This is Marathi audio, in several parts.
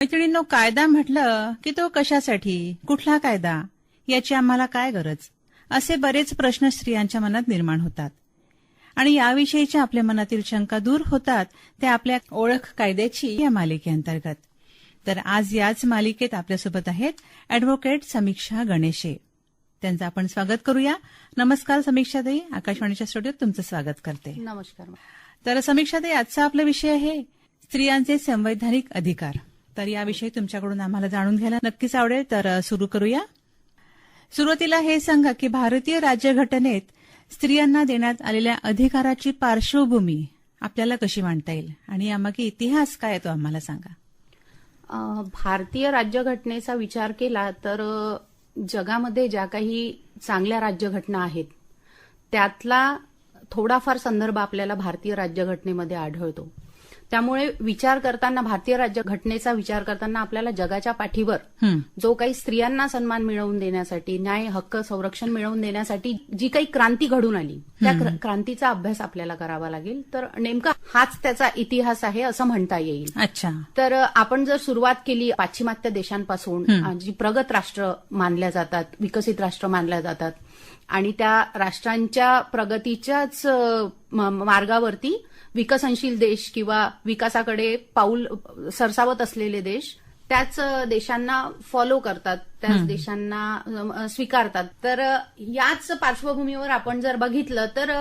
मैत्रिणींनो, कायदा म्हटलं की तो कशासाठी, कुठला कायदा, याची आम्हाला काय गरज, असे बरेच प्रश्न स्त्रियांच्या मनात निर्माण होतात. आणि याविषयीच्या आपल्या मनातील शंका दूर होतात ते आपल्या ओळख कायद्याची या मालिकेअंतर्गत. तर आज याच मालिकेत आपल्यासोबत आहेत अॅडव्होकेट समीक्षा गणेशे. त्यांचं आपण स्वागत करूया. नमस्कार समीक्षाताई, आकाशवाणीच्या स्टुडिओत तुमचं स्वागत करते. नमस्कार. तर समीक्षाताई, आजचा आपला विषय आहे स्त्रियांचे संवैधानिक अधिकार. तर याविषयी तुमच्याकडून आम्हाला जाणून घ्यायला नक्कीच आवडेल. तर सुरू करूया. सुरुवातीला हे सांगा की भारतीय राज्यघटनेत स्त्रियांना देण्यात आलेल्या अधिकाराची पार्श्वभूमी आपल्याला कशी मांडता येईल आणि यामागे इतिहास काय तो आम्हाला सांगा. भारतीय राज्यघटनेचा विचार केला तर जगामध्ये ज्या काही चांगल्या राज्यघटना आहेत त्यातला थोडाफार संदर्भ आपल्याला भारतीय राज्यघटनेमध्ये आढळतो. त्यामुळे विचार करताना, भारतीय राज्यघटनेचा विचार करताना आपल्याला जगाच्या पाठीवर जो काही स्त्रियांना सन्मान मिळवून देण्यासाठी, न्याय, हक्क, संरक्षण मिळवून देण्यासाठी जी काही क्रांती घडून आली त्या क्रांतीचा अभ्यास आपल्याला करावा लागेल. तर नेमका हाच त्याचा इतिहास आहे असं म्हणता येईल. अच्छा. तर आपण जर सुरुवात केली पाश्चिमात्य देशांपासून, जी प्रगत राष्ट्र मानल्या जातात, विकसित राष्ट्र मानल्या जातात आणि त्या राष्ट्रांच्या प्रगतीच्याच मार्गावरती विकसनशील देश किंवा विकासाकडे पाऊल सरसावत असलेले देश त्याच देशांना फॉलो करतात, त्याच देशांना स्वीकारतात. तर याच पार्श्वभूमीवर आपण जर बघितलं तर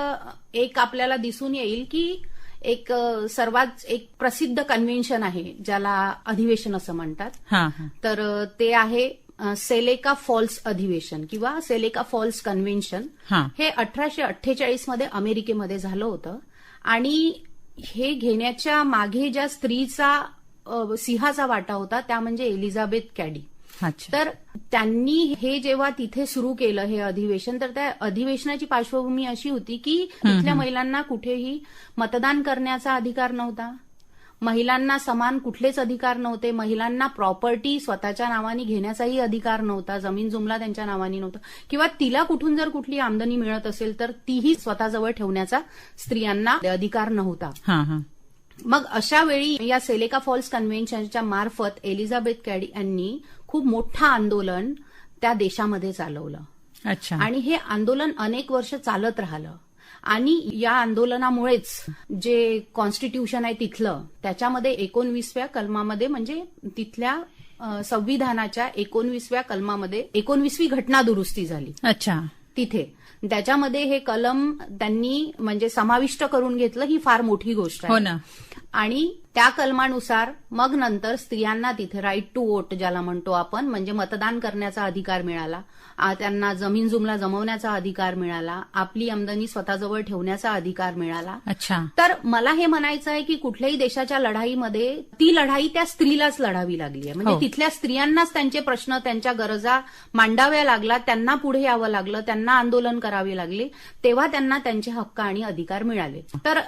एक आपल्याला दिसून येईल की एक सर्वात एक प्रसिद्ध कन्व्हेन्शन आहे ज्याला अधिवेशन असं म्हणतात. तर ते आहे सेलेका फॉल्स अधिवेशन किंवा सेलेका फॉल्स कन्व्हेन्शन. हे 1848 मध्ये अमेरिकेमध्ये झालं होतं आणि हे घेण्याच्या मागे ज्या स्त्रीचा सिंहाचा वाटा होता त्या म्हणजे एलिझाबेथ कॅडी. तर त्यांनी हे जेव्हा तिथे सुरू केलं हे अधिवेशन, तर त्या अधिवेशनाची पार्श्वभूमी अशी होती की तिथल्या महिलांना कुठेही मतदान करण्याचा अधिकार नव्हता, महिलांना समान कुठलेच अधिकार नव्हते, महिलांना प्रॉपर्टी स्वतःच्या नावाने घेण्याचाही अधिकार नव्हता, जमीन जुमला त्यांच्या नावाने नव्हता, किंवा तिला कुठून जर कुठली आमदनी मिळत असेल तर तीही स्वतःजवळ ठेवण्याचा स्त्रियांना अधिकार नव्हता. मग अशा वेळी या सेलेका फॉल्स कन्व्हेन्शनच्या मार्फत एलिझाबेथ कॅडी यांनी खूप मोठं आंदोलन त्या देशामध्ये चालवलं. अच्छा. आणि हे आंदोलन अनेक वर्ष चालत राहिलं आणि या आंदोलनामुळेच जे कॉन्स्टिट्यूशन आहे तिथलं, त्याच्यामध्ये 19व्या कलमामध्ये, म्हणजे तिथल्या संविधानाच्या 19व्या कलमामध्ये 19वी घटना दुरुस्ती झाली. अच्छा. तिथे त्याच्यामध्ये हे कलम त्यांनी म्हणजे समाविष्ट करून घेतलं. ही फार मोठी गोष्ट आहे. हो ना. आणि त्या कलमानुसार मग नंतर स्त्रियांना तिथे राईट टू वोट ज्याला म्हणतो आपण, म्हणजे मतदान करण्याचा अधिकार मिळाला, त्यांना जमीन जुमला जमवण्याचा अधिकार मिळाला, आपली आमदनी स्वतःजवळ ठेवण्याचा अधिकार मिळाला. अच्छा. तर मला हे म्हणायचं आहे की कुठल्याही देशाच्या लढाईमध्ये ती लढाई त्या स्त्रीलाच लढावी लागली आहे. म्हणजे तिथल्या स्त्रियांनाच त्यांचे प्रश्न, त्यांच्या गरजा मांडाव्या लागला, त्यांना पुढे यावं लागलं, त्यांना आंदोलन करावे लागले, तेव्हा त्यांना त्यांचे हक्क आणि अधिकार मिळाले. तर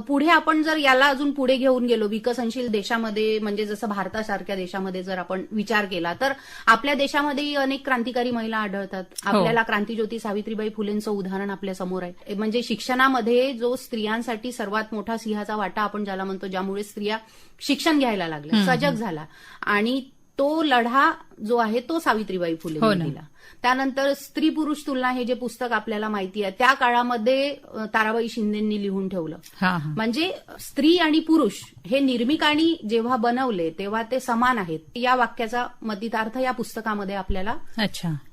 पुढे आपण जर याला अजून पुढे घेऊन गेलो, विकसनशील देशामध्ये म्हणजे जसं भारतासारख्या देशामध्ये जर आपण विचार केला तर आपल्या देशामध्येही अनेक क्रांतिकारी महिला आढळतात. आपल्याला क्रांतिज्योती सावित्रीबाई फुलेंचं उदाहरण आपल्या समोर आहे. म्हणजे शिक्षणामध्ये जो स्त्रियांसाठी सर्वात मोठा सिंहाचा वाटा आपण ज्याला म्हणतो, ज्यामुळे स्त्रिया शिक्षण घ्यायला लागल्या, सजग झाला, आणि तो लढा जो आहे तो सावित्रीबाई फुलेंनी दिला. त्यानंतर स्त्री पुरुष तुलना हे जे पुस्तक आपल्याला माहिती आहे त्या काळामध्ये ताराबाई शिंदेंनी लिहून ठेवलं. म्हणजे स्त्री आणि पुरुष हे निर्मिकांनी जेव्हा बनवले तेव्हा ते समान आहेत, या वाक्याचा मतितार्थ या पुस्तकामध्ये आपल्याला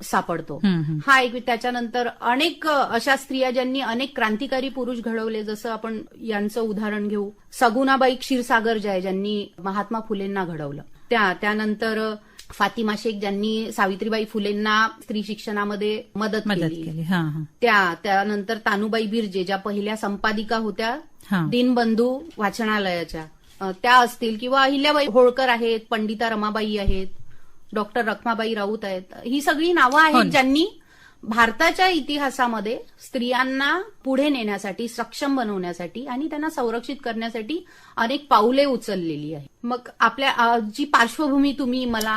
सापडतो. हा एक. त्याच्यानंतर अनेक अशा स्त्रिया ज्यांनी अनेक क्रांतिकारी पुरुष घडवले, जसं आपण यांचं उदाहरण घेऊ, सगुणाबाई क्षीरसागर ज्यांनी महात्मा फुलेंना घडवलं. त्यानंतर फातिमा शेख ज्यांनी सावित्रीबाई फुलेंना स्त्री शिक्षणामध्ये मदत केली. त्यानंतर तानुबाई बिर्जे ज्या पहिल्या संपादिका होत्या दीनबंधू वाचनालयाच्या, त्या असतील, किंवा अहिल्याबाई होळकर आहेत, पंडिता रमाबाई आहेत, डॉक्टर रखमाबाई राऊत आहेत. ही सगळी नावं आहेत ज्यांनी भारताच्या इतिहासामध्ये स्त्रियांना पुढे नेण्यासाठी, सक्षम बनवण्यासाठी आणि त्यांना संरक्षित करण्यासाठी अनेक पाऊले उचललेली आहे. मग आपल्या जी पार्श्वभूमी तुम्ही मला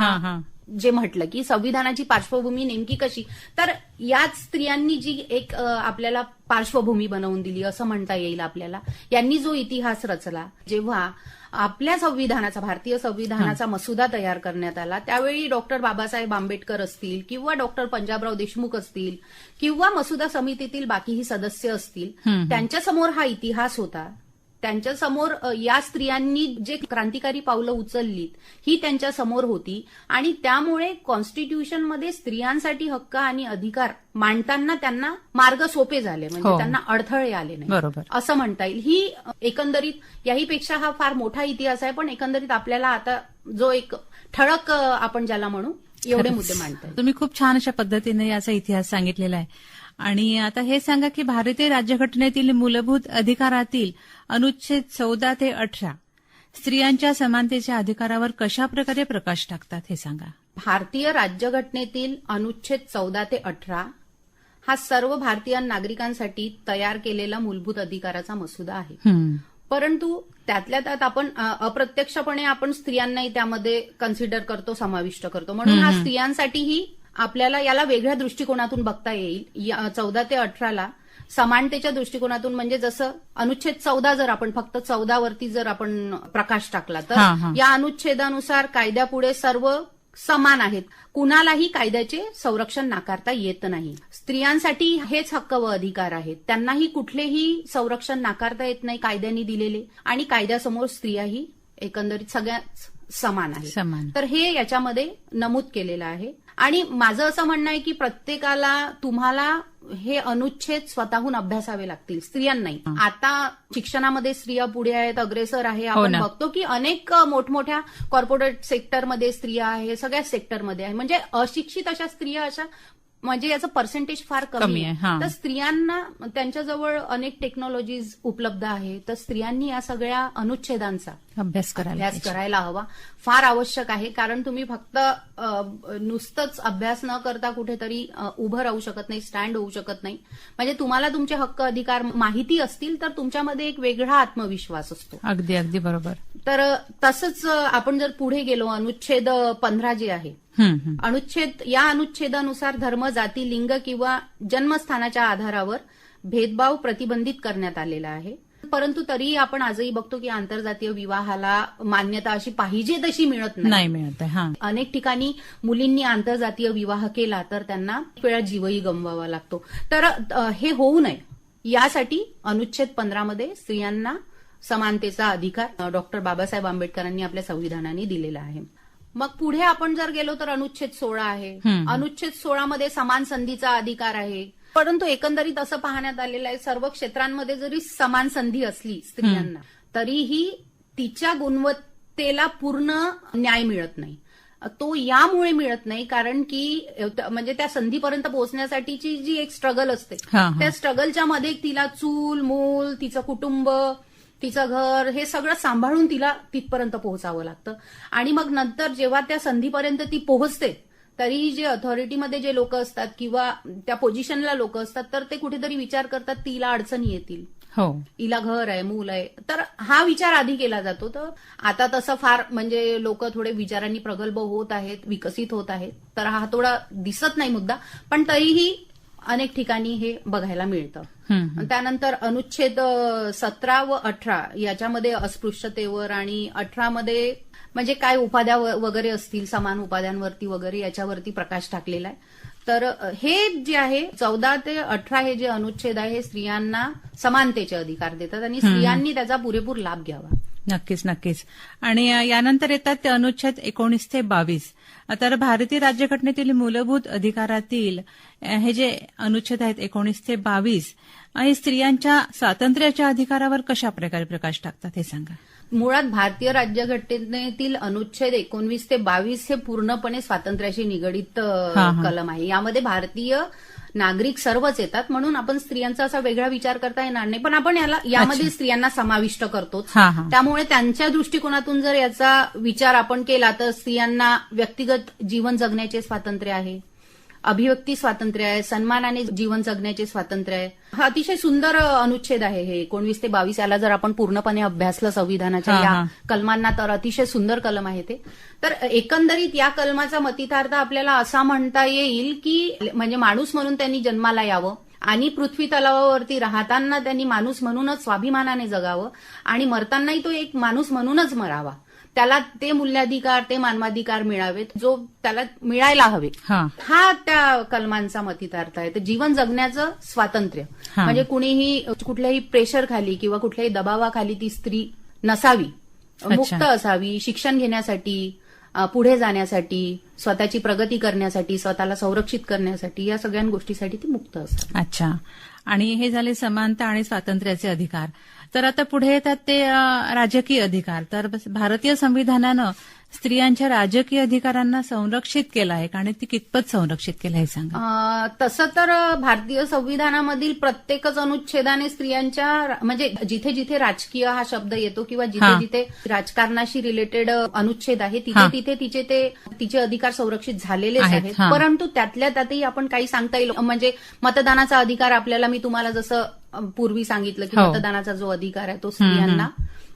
जे म्हटलं की संविधानाची पार्श्वभूमी नेमकी कशी, तर याच स्त्रियांनी जी एक आपल्याला पार्श्वभूमी बनवून दिली असं म्हणता येईल आपल्याला. यांनी जो इतिहास रचला, जेव्हा आपल्या संविधानाचा, भारतीय संविधानाचा मसुदा तयार करण्यात आला, त्यावेळी डॉक्टर बाबासाहेब आंबेडकर असतील किंवा डॉक्टर पंजाबराव देशमुख असतील किंवा मसुदा समितीतील बाकीही सदस्य असतील, त्यांच्यासमोर हा इतिहास होता. त्यांच्यासमोर या स्त्रियांनी जे क्रांतिकारी पावलं उचललीत ही त्यांच्या समोर होती आणि त्यामुळे कॉन्स्टिट्यूशनमध्ये स्त्रियांसाठी हक्क आणि अधिकार मांडताना त्यांना मार्ग सोपे झाले, म्हणजे त्यांना अडथळे आले नाही, बरोबर असं म्हणता येईल. ही एकंदरीत याहीपेक्षा हा फार मोठा इतिहास आहे, पण एकंदरीत आपल्याला आता जो एक ठळक आपण ज्याला म्हणू एवढे मुद्दे मांडता येईल. तुम्ही खूप छान अशा पद्धतीने याचा इतिहास सांगितलेला आहे. आणि आता हे सांगा की भारतीय राज्यघटनेतील मूलभूत अधिकारातील अनुच्छेद 14 ते 18 स्त्रियांच्या समानतेच्या अधिकारावर कशा प्रकारे प्रकाश टाकतात हे सांगा. भारतीय राज्यघटनेतील अनुच्छेद 14 ते 18 हा सर्व भारतीय नागरिकांसाठी तयार केलेला मूलभूत अधिकाराचा मसुदा आहे. परंतु त्यातल्या त्यात आपण अप्रत्यक्षपणे आपण स्त्रियांनाही त्यामध्ये कन्सिडर करतो, समाविष्ट करतो, म्हणून हा स्त्रियांसाठीही आपल्याला याला वेगळ्या दृष्टिकोनातून बघता येईल. 14 ते 18ला समानतेच्या दृष्टिकोनातून, म्हणजे जसं अनुच्छेद 14 जर आपण फक्त 14 वरती जर आपण प्रकाश टाकला तर या अनुच्छेदानुसार कायद्यापुढे सर्व समान आहेत, कुणालाही कायद्याचे संरक्षण नाकारता येत नाही. स्त्रियांसाठी हेच हक्क व अधिकार आहेत, त्यांनाही कुठलेही संरक्षण नाकारता येत नाही कायद्याने दिलेले, आणि कायद्यासमोर स्त्रियाही एकंदरीत सगळ्याच समान आहेत. तर हे याच्यामध्ये नमूद केलेलं आहे. आणि माझं असं म्हणणं आहे की प्रत्येकाला तुम्हाला हे अनुच्छेद स्वतःहून अभ्यासावे लागतील, स्त्रियांनाही. आता शिक्षणामध्ये स्त्रिया पुढे आहेत, अग्रेसर आहे. आपण बघतो की अनेक मोठमोठ्या कॉर्पोरेट सेक्टरमध्ये स्त्रिया आहे, सगळ्याच सेक्टरमध्ये आहे. म्हणजे अशिक्षित अशा स्त्रिया अशा, म्हणजे याचं पर्सेंटेज फार कमी आहे. तर स्त्रियांना त्यांच्याजवळ अनेक टेक्नॉलॉजीज उपलब्ध आहे, तर स्त्रियांनी या सगळ्या अनुच्छेदांचा अभ्यास करायला हवा, फार आवश्यक आहे. कारण तुम्ही फक्त नुसतंच अभ्यास न करता कुठेतरी उभं राहू शकत नाही, स्टँड होऊ शकत नाही. म्हणजे तुम्हाला तुमचे हक्क अधिकार माहिती असतील तर तुमच्यामध्ये एक वेगळा आत्मविश्वास असतो. अगदी अगदी बरोबर. तर तसंच आपण जर पुढे गेलो, अनुच्छेद 15 जे आहे, या अनुच्छेदानुसार धर्म, जाती, लिंग किंवा जन्मस्थानाच्या आधारावर भेदभाव प्रतिबंधित करण्यात आलेला आहे. परंतु तरीही आपण आजही बघतो की आंतरजातीय विवाहाला मान्यता अशी पाहिजे तशी मिळत नाही. अनेक ठिकाणी मुलींनी आंतरजातीय विवाह केला तर त्यांना वेळा जीवही गमवावा लागतो. तर हे होऊ नये यासाठी अनुच्छेद 15 मध्ये स्त्रियांना समानतेचा अधिकार डॉक्टर बाबासाहेब आंबेडकरांनी आपल्या संविधानाने दिलेला आहे. मग पुढे आपण जर गेलो तर अनुच्छेद 16 आहे. अनुच्छेद 16 मध्ये समान संधीचा अधिकार आहे. परंतु एकंदरीत असं पाहण्यात आलेलं आहे, सर्व क्षेत्रांमध्ये जरी समान संधी असली स्त्रियांना, तरीही तिच्या गुणवत्तेला पूर्ण न्याय मिळत नाही. तो यामुळे मिळत नाही कारण की म्हणजे त्या संधीपर्यंत पोहोचण्यासाठीची जी एक स्ट्रगल असते, त्या स्ट्रगलच्या मध्ये तिला चूल मूल, तिचं कुटुंब, तिचं घर, हे सगळं सांभाळून तिला तिथपर्यंत पोहोचावं लागतं. आणि मग नंतर जेव्हा त्या संधीपर्यंत ती पोहोचते, तरीही जे ऑथॉरिटीमध्ये जे लोक असतात किंवा त्या पोझिशनला लोक असतात, तर ते कुठेतरी विचार करतात तिला अडचणी येतील, हिला घर आहे, मूल आहे, तर हा विचार आधी केला जातो. तर आता तसं फार म्हणजे लोक थोडे विचारांनी प्रगल्भ होत आहेत, विकसित होत आहेत, तर हा थोडा दिसत नाही मुद्दा, पण तरीही अनेक ठिकाणी हे बघायला मिळतं. त्यानंतर अनुच्छेद 17 व 18 याच्यामध्ये अस्पृश्यतेवर आणि 18 मध्ये म्हणजे काय उपाध्या वगैरे असतील, समान उपाध्यांवरती वगैरे याच्यावरती प्रकाश टाकलेला आहे. तर हे जे आहे 14 ते 18 हे जे अनुच्छेद आहे, स्त्रियांना समानतेचे अधिकार देतात आणि स्त्रियांनी त्याचा पुरेपूर लाभ घ्यावा. नक्कीच नक्कीच. आणि यानंतर येतात ते अनुच्छेद 19 ते 22. तर भारतीय राज्यघटनेतील मूलभूत अधिकारातील हे जे अनुच्छेद आहेत 19 ते 22 हे स्त्रियांच्या स्वातंत्र्याच्या अधिकारावर कशा प्रकारे प्रकाश टाकतात हे सांगा. मुळात भारतीय राज्यघटनेतील अनुच्छेद 19 ते 22 हे पूर्णपणे स्वातंत्र्याशी निगडीत कलम आहे. यामध्ये भारतीय नागरिक सर्वच येतात, म्हणून आपण स्त्रियांचा असा वेगळा विचार करता येणार नाही, पण आपण यामध्ये स्त्रियांना समाविष्ट करतोच. त्यामुळे त्यांच्या दृष्टिकोनातून जर याचा विचार आपण केला तर स्त्रियांना व्यक्तिगत जीवन जगण्याचे स्वातंत्र्य आहे, अभिव्यक्ती स्वातंत्र्य आहे, सन्मानाने जीवन जगण्याचे स्वातंत्र्य आहे. हा अतिशय सुंदर अनुच्छेद आहे हे 19 ते 22 याला जर आपण पूर्णपणे अभ्यासलं संविधानाच्या हा, या हा. कलमांना तर अतिशय सुंदर कलम आहे ते. तर एकंदरीत या कलमाचा मतितार्थ आपल्याला असा म्हणता येईल की म्हणजे माणूस म्हणून त्यांनी जन्माला यावं आणि पृथ्वी तलावावरती राहताना त्यांनी माणूस म्हणूनच स्वाभिमानाने जगावं आणि मरतानाही तो एक माणूस म्हणूनच मरावा. त्याला ते मूल्याधिकार, ते मानवाधिकार मिळावेत जो त्याला मिळायला हवे. हा त्या कलमांचा मतितार्थ आहे. तर जीवन जगण्याचं स्वातंत्र्य हा. म्हणजे कुणीही कुठल्याही प्रेशर खाली किंवा कुठल्याही दबावाखाली ती स्त्री नसावी, मुक्त असावी, शिक्षण घेण्यासाठी, पुढे जाण्यासाठी, स्वतःची प्रगती करण्यासाठी, स्वतःला संरक्षित करण्यासाठी, या सगळ्या गोष्टीसाठी ती मुक्त असते. अच्छा. आणि हे झाले समानता आणि स्वातंत्र्याचे अधिकार. तर आता पुढे येतात ते राजकीय अधिकार. तर भारतीय संविधानानं स्त्रियांच्या राजकीय अधिकारांना संरक्षित केलं आहे आणि ती कितपत संरक्षित केलं आहे सांगा. तसं तर भारतीय संविधानामधील प्रत्येकच अनुच्छेदाने स्त्रियांच्या म्हणजे जिथे जिथे राजकीय हा शब्द येतो किंवा जिथे जिथे राजकारणाशी रिलेटेड अनुच्छेद आहे तिथे तिथे तिचे अधिकार संरक्षित झालेलेच आहेत. परंतु त्यातल्या त्यातही आपण काही सांगता येईल म्हणजे मतदानाचा अधिकार आपल्याला मी तुम्हाला जसं पूर्वी सांगितलं की मतदानाचा जो अधिकार आहे तो स्त्रियांना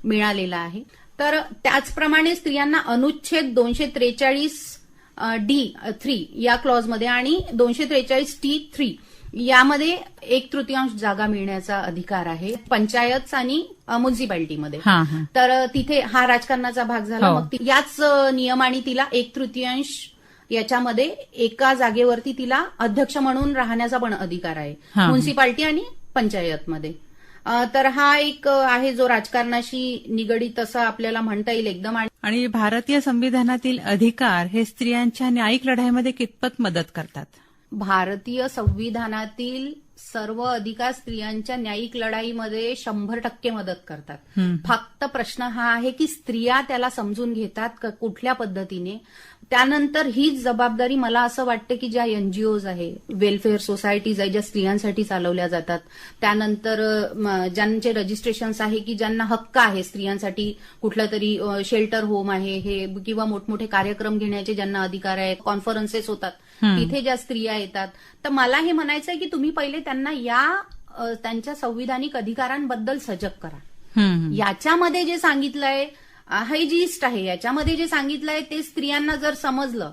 मिळालेला आहे. तर त्याचप्रमाणे स्त्रियांना अनुच्छेद 243D3 या क्लॉजमध्ये आणि 243T3 यामध्ये 1/3 जागा मिळण्याचा अधिकार आहे पंचायत आणि म्युन्सिपाल्टीमध्ये. तर तिथे हा राजकारणाचा भाग झाला. मग याच नियमाने तिला 1/3 याच्यामध्ये एका जागेवरती तिला अध्यक्ष म्हणून राहण्याचा पण अधिकार आहे म्युन्सिपाल्टी आणि पंचायतमध्ये. तर हा एक आहे जो राजकारणाशी निगडीत असं आपल्याला म्हणता येईल एकदम. आणि भारतीय संविधानातील अधिकार हे स्त्रियांच्या न्यायिक लढाईमध्ये कितपत मदत करतात. भारतीय संविधानातील सर्व अधिकार स्त्रियांच्या न्यायिक लढाईमध्ये 100% मदत करतात. फक्त प्रश्न हा आहे की स्त्रिया त्याला समजून घेतात कुठल्या पद्धतीने. त्यानंतर हीच जबाबदारी मला असं वाटतं की ज्या एनजीओज आहे, वेलफेअर सोसायटीज आहे ज्या स्त्रियांसाठी चालवल्या जातात, त्यानंतर ज्यांचे रजिस्ट्रेशन्स आहे की ज्यांना हक्क आहे स्त्रियांसाठी कुठलं तरी शेल्टर होम आहे हे किंवा मोठमोठे कार्यक्रम घेण्याचे ज्यांना अधिकार आहे, कॉन्फरन्सेस होतात तिथे ज्या स्त्रिया येतात. तर मला हे म्हणायचं आहे की तुम्ही पहिले त्यांना या त्यांच्या संविधानिक अधिकारांबद्दल सजग करा. याच्यामध्ये जे सांगितलंय हायजिस्ट आहे, याच्यामध्ये जे सांगितलंय ते स्त्रियांना जर समजलं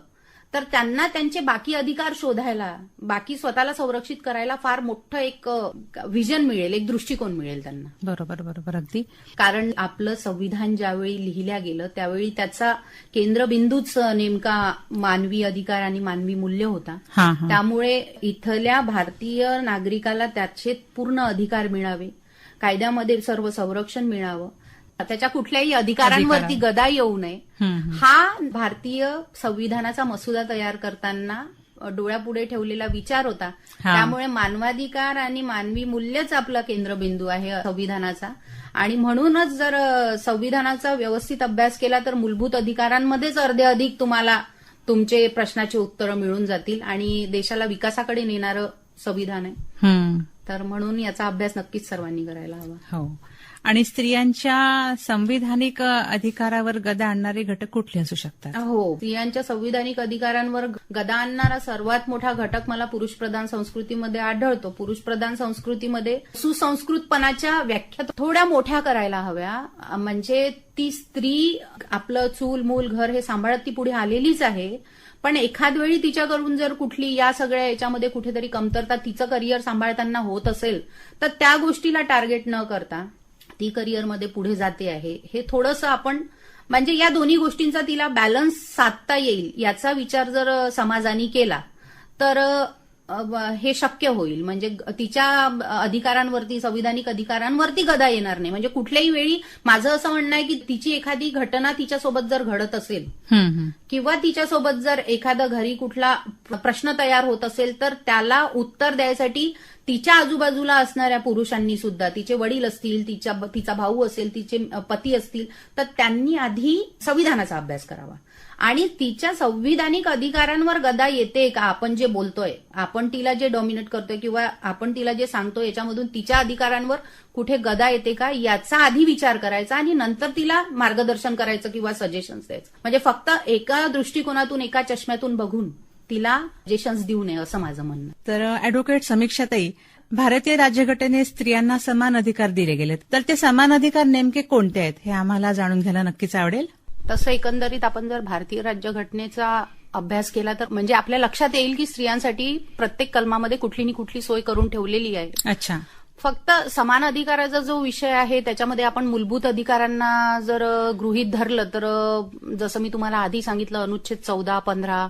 तर त्यांना त्यांचे बाकी अधिकार शोधायला, बाकी स्वतःला संरक्षित करायला फार मोठं एक व्हिजन मिळेल, एक दृष्टिकोन मिळेल त्यांना. बरोबर अगदी. कारण आपलं संविधान ज्यावेळी लिहिल्या गेलं त्यावेळी त्याचा केंद्रबिंदूच नेमका मानवी अधिकार आणि मानवी मूल्य होता. त्यामुळे इथल्या भारतीय नागरिकाला त्याचे पूर्ण अधिकार मिळावे, कायद्यामध्ये सर्व संरक्षण मिळावं, त्याच्या कुठल्याही अधिकारांवरती गदा येऊ नये, हा भारतीय संविधानाचा मसुदा तयार करताना डोळ्यापुढे ठेवलेला विचार होता. त्यामुळे मानवाधिकार आणि मानवी मूल्यच आपला केंद्रबिंदू आहे संविधानाचा. आणि म्हणूनच जर संविधानाचा व्यवस्थित अभ्यास केला तर मूलभूत अधिकारांमध्येच अर्धे अधिक तुम्हाला तुमचे प्रश्नाची उत्तरं मिळून जातील आणि देशाला विकासाकडे नेणारं संविधान आहे. तर म्हणून याचा अभ्यास नक्कीच सर्वांनी करायला हवा. आणि स्त्रियांच्या संविधानिक अधिकारावर गदा आणणारे घटक कुठले असू शकतात. स्त्रियांच्या संविधानिक अधिकारांवर गदा आणणारा सर्वात मोठा घटक मला पुरुषप्रधान संस्कृतीमध्ये आढळतो. पुरुषप्रधान संस्कृतीमध्ये सुसंस्कृतपणाच्या व्याख्या थोड्या मोठ्या करायला हव्या. म्हणजे ती स्त्री आपलं चूल मूल घर हे सांभाळत ती पुढे आलेलीच आहे, पण एखाद वेळी तिच्याकडून जर कुठली या सगळ्या याच्यामध्ये कुठेतरी कमतरता तिचं करिअर सांभाळताना होत असेल तर त्या गोष्टीला टार्गेट न करता ती करिअरमध्ये पुढे जाते आहे हे थोडंसं आपण म्हणजे या दोन्ही गोष्टींचा तिला बॅलन्स साधता येईल याचा विचार जर समाजाने केला तर हे शक्य होईल. म्हणजे तिच्या अधिकारांवरती, संविधानिक अधिकारांवरती गदा येणार नाही. म्हणजे कुठल्याही वेळी माझं असं म्हणणं आहे की तिची एखादी घटना तिच्यासोबत जर घडत असेल किंवा तिच्यासोबत जर एखादा घरी कुठला प्रश्न तयार होत असेल तर त्याला उत्तर द्यायसाठी तिच्या आजूबाजूला असणाऱ्या पुरुषांनी सुद्धा, तिचे वडील असतील, तिचा भाऊ असेल, तिचे पती असतील, तर त्यांनी आधी संविधानाचा अभ्यास करावा आणि तिच्या संविधानिक अधिकारांवर गदा येते का, आपण जे बोलतोय, आपण तिला जे डॉमिनेट करतोय किंवा आपण तिला जे सांगतोय याच्यामधून तिच्या अधिकारांवर कुठे गदा येते का याचा आधी विचार करायचा आणि नंतर तिला मार्गदर्शन करायचं किंवा सजेशन्स द्यायचं. म्हणजे फक्त एका दृष्टिकोनातून, एका चष्म्यातून बघून तिला सजेशन्स देऊ नये असं माझं म्हणणं. तर ऍडव्होकेट समीक्षाताई, भारतीय राज्यघटनेत स्त्रियांना समान अधिकार दिले गेलेत, तर ते समान अधिकार नेमके कोणते आहेत हे आम्हाला जाणून घ्यायला नक्कीच आवडेल. तसं एकंदरीत आपण जर भारतीय राज्यघटनेचा अभ्यास केला तर म्हणजे आपल्या लक्षात येईल की स्त्रियांसाठी प्रत्येक कलमामध्ये कुठली ना कुठली सोय करून ठेवलेली आहे. अच्छा. फक्त समान अधिकाराचा जो विषय आहे त्याच्यामध्ये आपण मूलभूत अधिकारांना जर गृहीत धरलं तर जसं मी तुम्हाला आधी सांगितलं, अनुच्छेद 14, 15,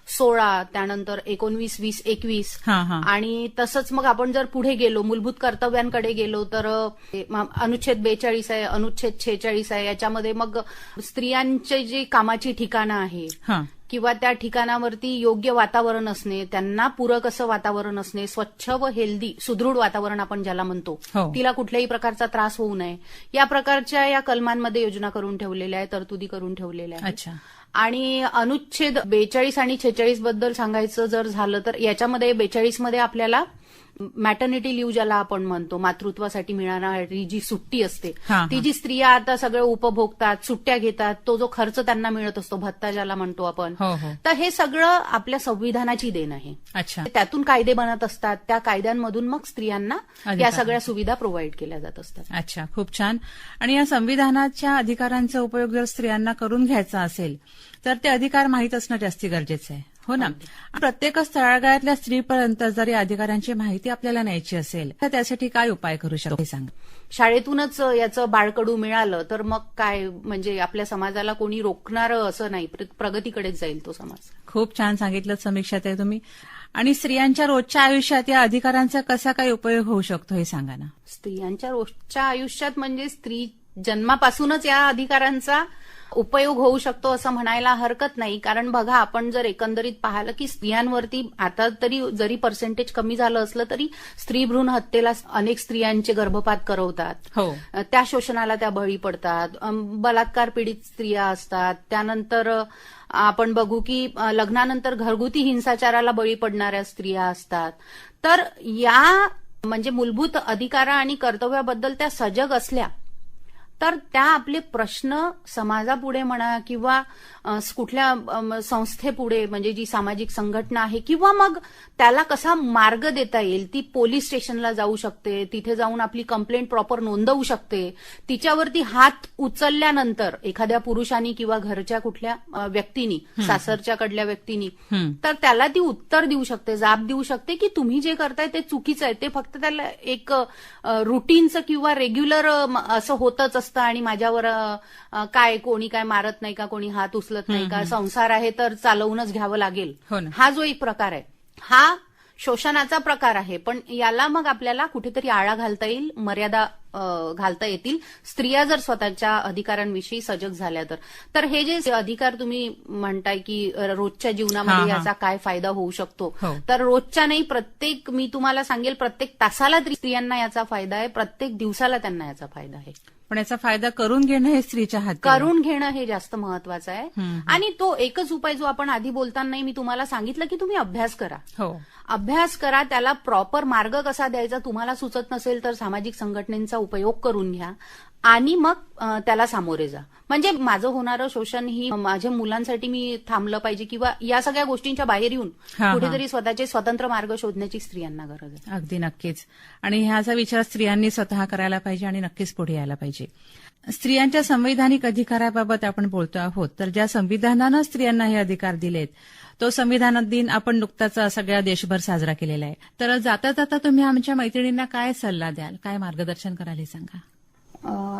16, त्यानंतर 19, 20, 21 आणि तसंच मग आपण जर पुढे गेलो, मूलभूत कर्तव्यांकडे गेलो तर अनुच्छेद 42 आहे, अनुच्छेद 46 आहे. याच्यामध्ये मग स्त्रियांचे जे कामाची ठिकाणं आहे किंवा त्या ठिकाणावरती योग्य वातावरण असणे, त्यांना पूरक असं वातावरण असणे, स्वच्छ व हेल्दी सुदृढ वातावरण आपण ज्याला म्हणतो, तिला कुठल्याही प्रकारचा त्रास होऊ नये, या प्रकारच्या या कलमांमध्ये योजना करून ठेवलेल्या आहेत, तरतुदी करून ठेवलेल्या आहेत. आणि अनुच्छेद 42 आणि 46 बद्दल सांगायचं जर झालं तर याच्यामध्ये 42 मध्ये आपल्याला मॅटर्निटी लिव्ह ज्याला आपण म्हणतो, मातृत्वासाठी मिळणारी जी सुट्टी असते, ती जी स्त्रिया आता सगळं उपभोगतात, सुट्ट्या घेतात, तो जो खर्च त्यांना मिळत असतो, भत्ता ज्याला म्हणतो आपण, तर हे सगळं आपल्या संविधानाची देण आहे. त्यातून कायदे बनत असतात, त्या कायद्यांमधून मग स्त्रियांना या सगळ्या सुविधा प्रोव्हाइड केल्या जात असतात. अच्छा, खूप छान. आणि या संविधानाच्या अधिकारांचा उपयोग जर स्त्रियांना करून घ्यायचा असेल तर ते अधिकार माहीत असणं जास्ती गरजेचं आहे, हो ना? प्रत्येकच तळागाळातल्या स्त्रीपर्यंत जर या अधिकारांची माहिती आपल्याला न्यायची असेल तर त्यासाठी काय उपाय करू शकतो हे सांगा. शाळेतूनच याचं बाळकडू मिळालं तर मग काय, म्हणजे आपल्या समाजाला कोणी रोखणारं असं नाही, प्रगतीकडेच जाईल तो समाज. खूप छान सांगितलं समीक्षात आहे तुम्ही. आणि स्त्रियांच्या रोजच्या आयुष्यात या अधिकारांचा कसा काय उपयोग होऊ शकतो हे सांगा ना. स्त्रियांच्या रोजच्या आयुष्यात म्हणजे स्त्री जन्मापासूनच या अधिकारांचा उपयोग होऊ शकतो असं म्हणायला हरकत नाही. कारण बघा, आपण जर एकंदरीत पाहिलं की स्त्रियांवरती आता तरी जरी पर्सेंटेज कमी झालं असलं तरी स्त्री भ्रूण हत्येला अनेक स्त्रियांचे गर्भपात करवतात, त्या शोषणाला त्या बळी पडतात, बलात्कार पीडित स्त्रिया असतात. त्यानंतर आपण बघू की लग्नानंतर घरगुती हिंसाचाराला बळी पडणाऱ्या स्त्रिया असतात. तर या म्हणजे मूलभूत अधिकार आणि कर्तव्याबद्दल त्या सजग असल्या तर त्या आपले प्रश्न समाजापुढे म्हणा किंवा कुठल्या संस्थेपुढे, म्हणजे जी सामाजिक संघटना आहे, किंवा मग त्याला कसा मार्ग देता येईल, ती पोलीस स्टेशनला जाऊ शकते, तिथे जाऊन आपली कंप्लेंट प्रॉपर नोंदवू शकते. तिच्यावरती हात उचलल्यानंतर एखाद्या पुरुषांनी किंवा घरच्या कुठल्या व्यक्तीनी, सासरच्याकडल्या व्यक्तीनी, तर त्याला ती उत्तर देऊ शकते, जाब देऊ शकते की तुम्ही जे करताय ते चुकीचं आहे. ते फक्त त्याला एक रुटीनचं किंवा रेग्युलर असं होतच असतं आणि माझ्यावर काय कोणी काय मारत नाही का, कोणी हात उचलत नाही का, संसार आहे तर चालवूनच घ्यावं लागेल, हा जो एक प्रकार आहे हा शोषणाचा प्रकार आहे. पण याला मग आपल्याला कुठेतरी आळा घालता येईल, मर्यादा घालता येतील, स्त्रिया जर स्वतःच्या अधिकारांविषयी सजग झाल्या तर हे जे अधिकार तुम्ही म्हणताय की रोजच्या जीवनामध्ये याचा काय फायदा होऊ शकतो, तर रोजच्या नाही, प्रत्येक, मी तुम्हाला सांगेल, प्रत्येक तासाला स्त्रियांना याचा फायदा आहे, प्रत्येक दिवसाला त्यांना याचा फायदा आहे. पण याचा फायदा करून घेणं हे स्त्रीच्या हाती, करून घेणं हे जास्त महत्वाचं आहे. आणि तो एकच उपाय जो आपण आधी बोलताना मी तुम्हाला सांगितलं की तुम्ही अभ्यास करा, अभ्यास करा, त्याला प्रॉपर मार्ग कसा द्यायचा तुम्हाला सुचत नसेल तर सामाजिक संघटनेचा उपयोग करून घ्या आणि मग त्याला सामोरे जा. म्हणजे माझं होणारं शोषण ही माझ्या मुलांसाठी मी थांबलं पाहिजे किंवा या सगळ्या गोष्टींच्या बाहेर येऊन कुठेतरी स्वतःचे स्वतंत्र मार्ग शोधण्याची स्त्रियांना गरज आहे. अगदी नक्कीच. आणि ह्याचा विचार स्त्रियांनी स्वतः करायला पाहिजे आणि नक्कीच पुढे यायला पाहिजे. स्त्रियांच्या संवैधानिक अधिकाराबाबत आपण बोलतो आहोत, तर ज्या संविधानानं स्त्रियांना हे अधिकार दिलेत तो संविधान दिन आपण नुकताच सगळ्या देशभर साजरा केलेला आहे. तर जाता जाता तुम्ही आमच्या मैत्रिणींना काय सल्ला द्याल, काय मार्गदर्शन कराल हे सांगा.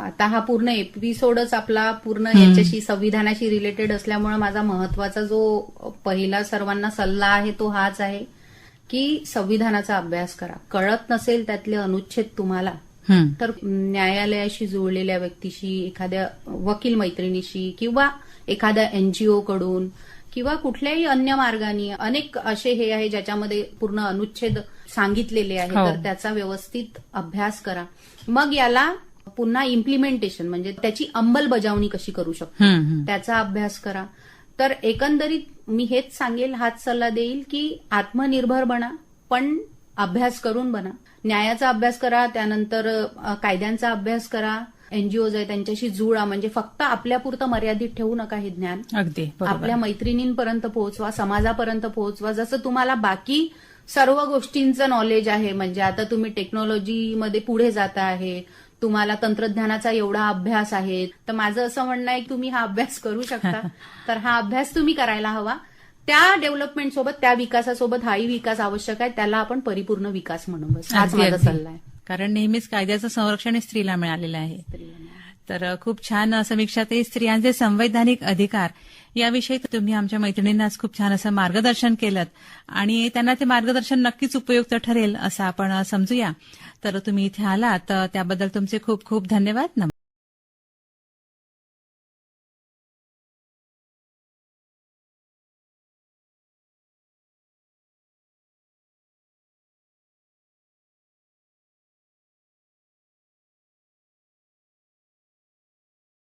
आता हा पूर्ण एपिसोडच आपला पूर्ण याच्याशी, संविधानाशी रिलेटेड असल्यामुळे माझा महत्वाचा जो पहिला सर्वांना सल्ला आहे तो हाच आहे की संविधानाचा अभ्यास करा. कळत नसेल त्यातले अनुच्छेद तुम्हाला तर न्यायालयाशी जुळलेल्या व्यक्तीशी, एखाद्या वकील मैत्रिणीशी किंवा एखाद्या एनजीओ कडून किंवा कुठल्याही अन्य मार्गाने, अनेक असे हे आहे ज्याच्यामध्ये पूर्ण अनुच्छेद सांगितलेले आहे, तर त्याचा व्यवस्थित अभ्यास करा. मग याला पुन्हा इम्प्लिमेंटेशन म्हणजे त्याची अंमलबजावणी कशी करू शकतो त्याचा अभ्यास करा. तर एकंदरीत मी हेच सांगेल, हाच सल्ला देईल की आत्मनिर्भर बना, पण अभ्यास करून बना. न्यायाचा अभ्यास करा, त्यानंतर कायद्यांचा अभ्यास करा, एनजीओज आहे त्यांच्याशी जुळा, म्हणजे फक्त आपल्यापुरतं मर्यादित ठेवू नका हे ज्ञान. अगदी बरोबर. आपल्या मैत्रिणींपर्यंत पोहोचवा, समाजापर्यंत पोहोचवा. जसं तुम्हाला बाकी सर्व गोष्टींचं नॉलेज आहे, म्हणजे आता तुम्ही टेक्नॉलॉजीमध्ये पुढे जाता आहे, तुम्हाला तंत्रज्ञानाचा एवढा अभ्यास आहे, तर माझं असं म्हणणं आहे की तुम्ही हा अभ्यास करू शकता. तर हा अभ्यास तुम्ही करायला हवा. त्या डेव्हलपमेंट सोबत, त्या विकासासोबत हाही विकास आवश्यक आहे, त्याला आपण परिपूर्ण विकास म्हणू. बस हाच अगदी, माझा अगदी. सल्ला आहे. कारण नेहमीच कायद्याचं संरक्षण हे स्त्रीला मिळालेलं आहे. तर खूप छान समीक्षाताई, स्त्रियांचे संवैधानिक अधिकार याविषयी तुम्ही आमच्या मैत्रिणींना आज खूप छान असं मार्गदर्शन केलं आणि त्यांना ते मार्गदर्शन नक्कीच उपयुक्त ठरेल असं आपण समजूया. तर तुम्ही इथे आलात त्याबद्दल तुमचे खूप खूप धन्यवाद.